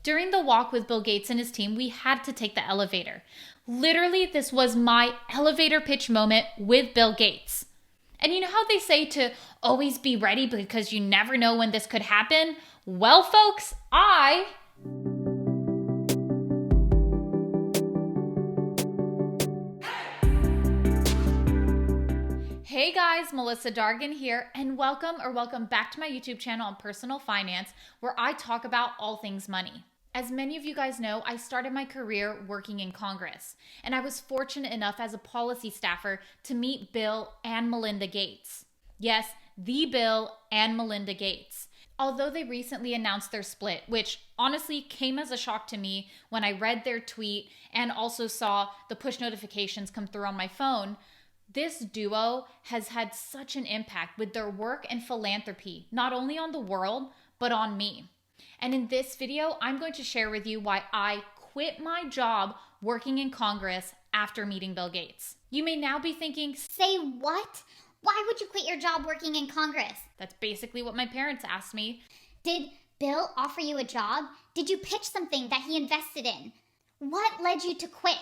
During the walk with Bill Gates and his team, we had to take the elevator. Literally, this was my elevator pitch moment with Bill Gates. And you know how they say to always be ready because you never know when this could happen? Well, folks, Hey guys, Melissa Dargan here, and welcome back to my YouTube channel on personal finance, where I talk about all things money. As many of you guys know, I started my career working in Congress, and I was fortunate enough as a policy staffer to meet Bill and Melinda Gates. Yes, the Bill and Melinda Gates. Although they recently announced their split, which honestly came as a shock to me when I read their tweet and also saw the push notifications come through on my phone, this duo has had such an impact with their work and philanthropy, not only on the world, but on me. And in this video, I'm going to share with you why I quit my job working in Congress after meeting Bill Gates. You may now be thinking, say what? Why would you quit your job working in Congress? That's basically what my parents asked me. Did Bill offer you a job? Did you pitch something that he invested in? What led you to quit?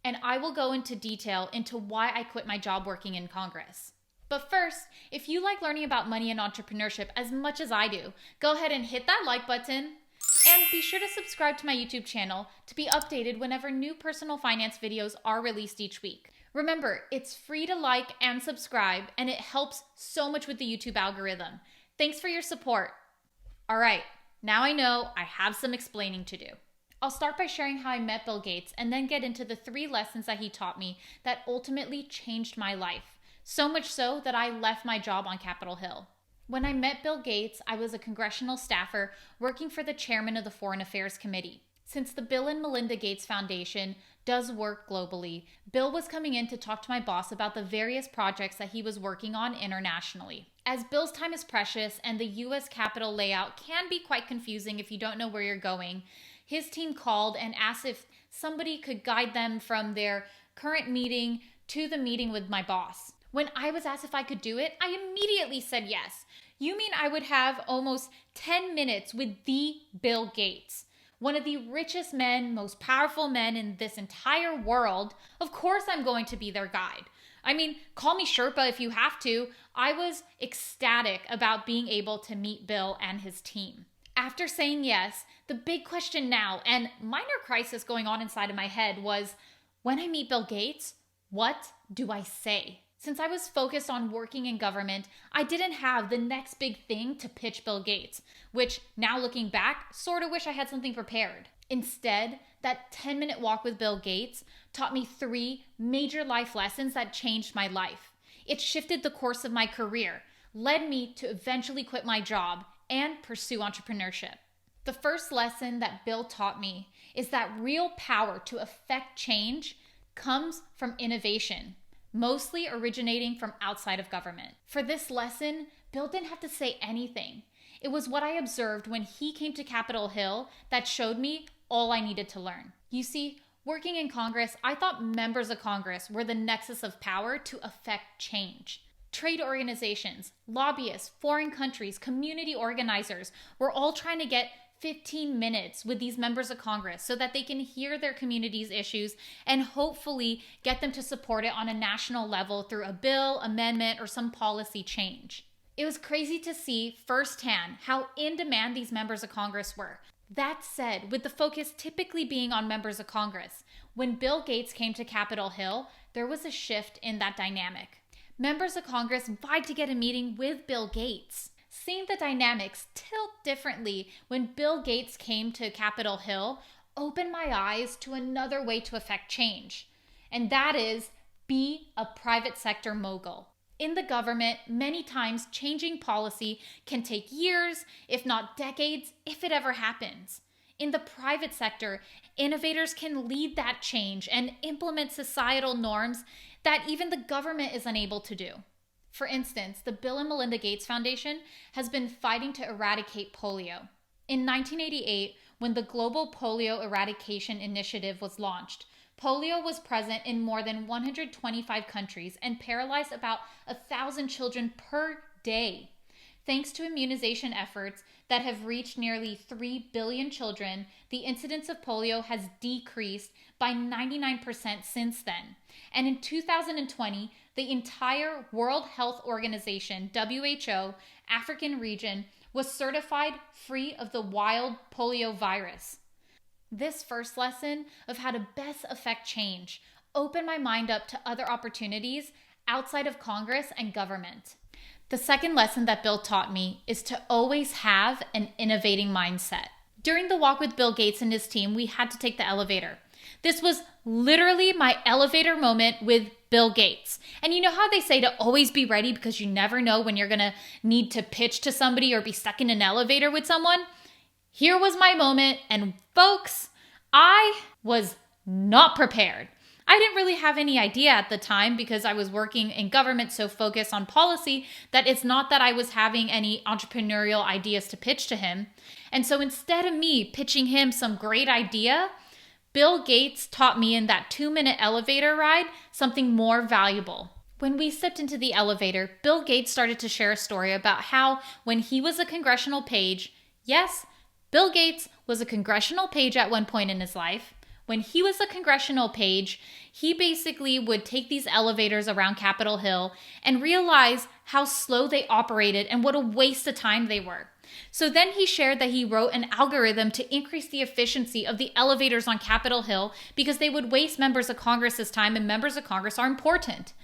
And I will go into detail into why I quit my job working in Congress. But first, if you like learning about money and entrepreneurship as much as I do, go ahead and hit that like button and be sure to subscribe to my YouTube channel to be updated whenever new personal finance videos are released each week. Remember, it's free to like and subscribe, and it helps so much with the YouTube algorithm. Thanks for your support. All right, now I know I have some explaining to do. I'll start by sharing how I met Bill Gates and then get into the 3 lessons that he taught me that ultimately changed my life. So much so that I left my job on Capitol Hill. When I met Bill Gates, I was a congressional staffer working for the chairman of the Foreign Affairs Committee. Since the Bill and Melinda Gates Foundation does work globally, Bill was coming in to talk to my boss about the various projects that he was working on internationally. As Bill's time is precious and the U.S. Capitol layout can be quite confusing if you don't know where you're going, his team called and asked if somebody could guide them from their current meeting to the meeting with my boss. When I was asked if I could do it, I immediately said yes. You mean I would have almost 10 minutes with the Bill Gates, one of the richest men, most powerful men in this entire world? Of course I'm going to be their guide. I mean, call me Sherpa if you have to. I was ecstatic about being able to meet Bill and his team. After saying yes, the big question now, and minor crisis going on inside of my head, was when I meet Bill Gates, what do I say? Since I was focused on working in government, I didn't have the next big thing to pitch Bill Gates, which now looking back, sort of wish I had something prepared. Instead, that 10-minute walk with Bill Gates taught me 3 major life lessons that changed my life. It shifted the course of my career, led me to eventually quit my job and pursue entrepreneurship. The first lesson that Bill taught me is that real power to affect change comes from innovation, mostly originating from outside of government. For this lesson, Bill didn't have to say anything. It was what I observed when he came to Capitol Hill that showed me all I needed to learn. You see, working in Congress, I thought members of Congress were the nexus of power to affect change. Trade organizations, lobbyists, foreign countries, community organizers were all trying to get 15 minutes with these members of Congress so that they can hear their community's issues and hopefully get them to support it on a national level through a bill, amendment, or some policy change. It was crazy to see firsthand how in demand these members of Congress were. That said, with the focus typically being on members of Congress, when Bill Gates came to Capitol Hill, there was a shift in that dynamic. Members of Congress vied to get a meeting with Bill Gates. Seeing the dynamics tilt differently when Bill Gates came to Capitol Hill opened my eyes to another way to affect change, and that is be a private sector mogul. In the government, many times changing policy can take years, if not decades, if it ever happens. In the private sector, innovators can lead that change and implement societal norms that even the government is unable to do. For instance, the Bill and Melinda Gates Foundation has been fighting to eradicate polio. In 1988, when the Global Polio Eradication Initiative was launched, polio was present in more than 125 countries and paralyzed about 1,000 children per day. Thanks to immunization efforts that have reached nearly 3 billion children, the incidence of polio has decreased by 99% since then. And in 2020, the entire World Health Organization, WHO, African region was certified free of the wild polio virus. This first lesson of how to best affect change opened my mind up to other opportunities outside of Congress and government. The second lesson that Bill taught me is to always have an innovating mindset. During the walk with Bill Gates and his team, we had to take the elevator. This was literally my elevator moment with Bill Gates. And you know how they say to always be ready because you never know when you're going to need to pitch to somebody or be stuck in an elevator with someone? Here was my moment, and folks, I was not prepared. I didn't really have any idea at the time because I was working in government so focused on policy that it's not that I was having any entrepreneurial ideas to pitch to him. And so instead of me pitching him some great idea, Bill Gates taught me in that 2-minute elevator ride something more valuable. When we stepped into the elevator, Bill Gates started to share a story about how when he was a congressional page, yes, Bill Gates was a congressional page at one point in his life. When he was a congressional page, he basically would take these elevators around Capitol Hill and realize how slow they operated and what a waste of time they were. So then he shared that he wrote an algorithm to increase the efficiency of the elevators on Capitol Hill because they would waste members of Congress's time, and members of Congress are important.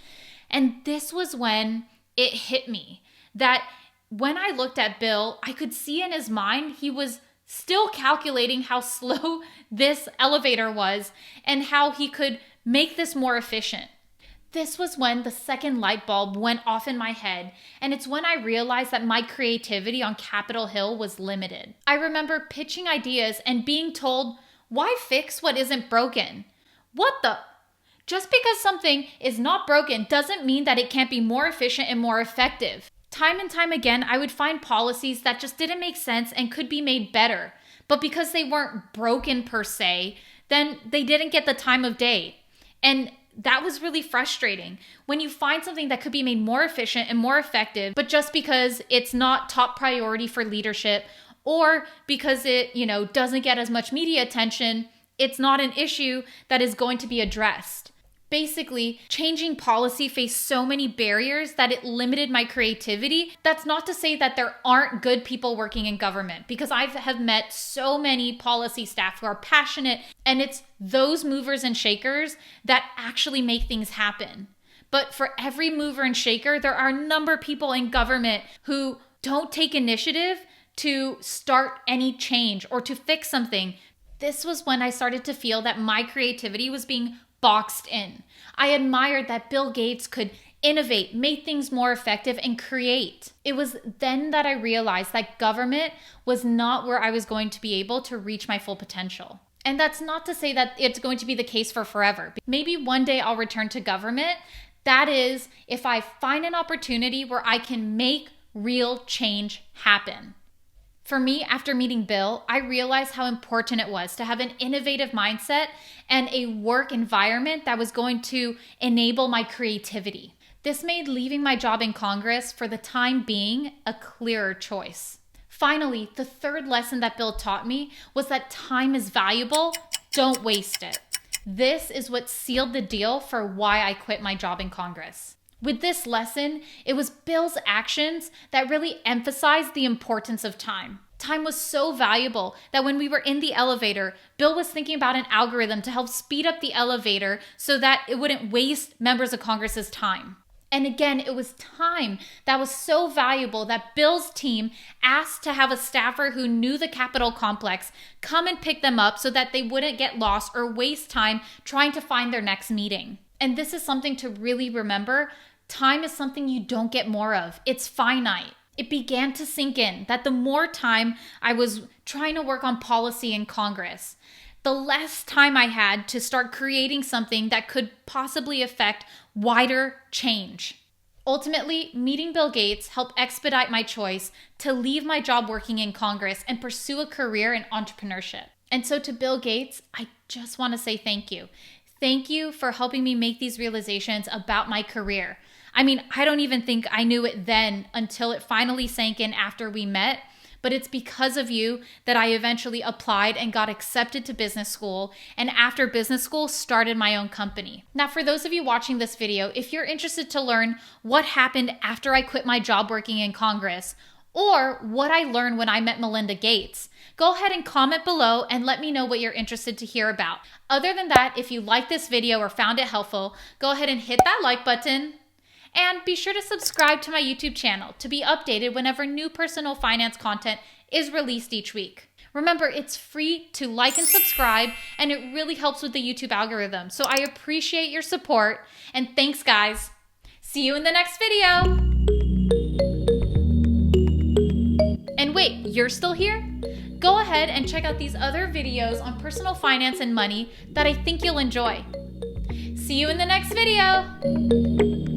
And this was when it hit me that when I looked at Bill, I could see in his mind he was still calculating how slow this elevator was and how he could make this more efficient. This was when the second light bulb went off in my head, and it's when I realized that my creativity on Capitol Hill was limited. I remember pitching ideas and being told, why fix what isn't broken? What the? Just because something is not broken doesn't mean that it can't be more efficient and more effective. Time and time again, I would find policies that just didn't make sense and could be made better. But because they weren't broken per se, then they didn't get the time of day. And that was really frustrating. When you find something that could be made more efficient and more effective, but just because it's not top priority for leadership or because it, doesn't get as much media attention, it's not an issue that is going to be addressed. Basically, changing policy faced so many barriers that it limited my creativity. That's not to say that there aren't good people working in government, because I have met so many policy staff who are passionate, and it's those movers and shakers that actually make things happen. But for every mover and shaker, there are a number of people in government who don't take initiative to start any change or to fix something. This was when I started to feel that my creativity was being boxed in. I admired that Bill Gates could innovate, make things more effective, and create. It was then that I realized that government was not where I was going to be able to reach my full potential. And that's not to say that it's going to be the case for forever. Maybe one day I'll return to government. That is, if I find an opportunity where I can make real change happen. For me, after meeting Bill, I realized how important it was to have an innovative mindset and a work environment that was going to enable my creativity. This made leaving my job in Congress for the time being a clearer choice. Finally, the third lesson that Bill taught me was that time is valuable. Don't waste it. This is what sealed the deal for why I quit my job in Congress. With this lesson, it was Bill's actions that really emphasized the importance of time. Time was so valuable that when we were in the elevator, Bill was thinking about an algorithm to help speed up the elevator so that it wouldn't waste members of Congress's time. And again, it was time that was so valuable that Bill's team asked to have a staffer who knew the Capitol complex come and pick them up so that they wouldn't get lost or waste time trying to find their next meeting. And this is something to really remember. Time is something you don't get more of. It's finite. It began to sink in that the more time I was trying to work on policy in Congress, the less time I had to start creating something that could possibly affect wider change. Ultimately, meeting Bill Gates helped expedite my choice to leave my job working in Congress and pursue a career in entrepreneurship. And so to Bill Gates, I just want to say thank you. Thank you for helping me make these realizations about my career. I mean, I don't even think I knew it then until it finally sank in after we met. But it's because of you that I eventually applied and got accepted to business school, and after business school, started my own company. Now, for those of you watching this video, if you're interested to learn what happened after I quit my job working in Congress, or what I learned when I met Melinda Gates, go ahead and comment below and let me know what you're interested to hear about. Other than that, if you liked this video or found it helpful, go ahead and hit that like button. And be sure to subscribe to my YouTube channel to be updated whenever new personal finance content is released each week. Remember, it's free to like and subscribe, and it really helps with the YouTube algorithm. So I appreciate your support, and thanks, guys. See you in the next video. And wait, you're still here? Go ahead and check out these other videos on personal finance and money that I think you'll enjoy. See you in the next video.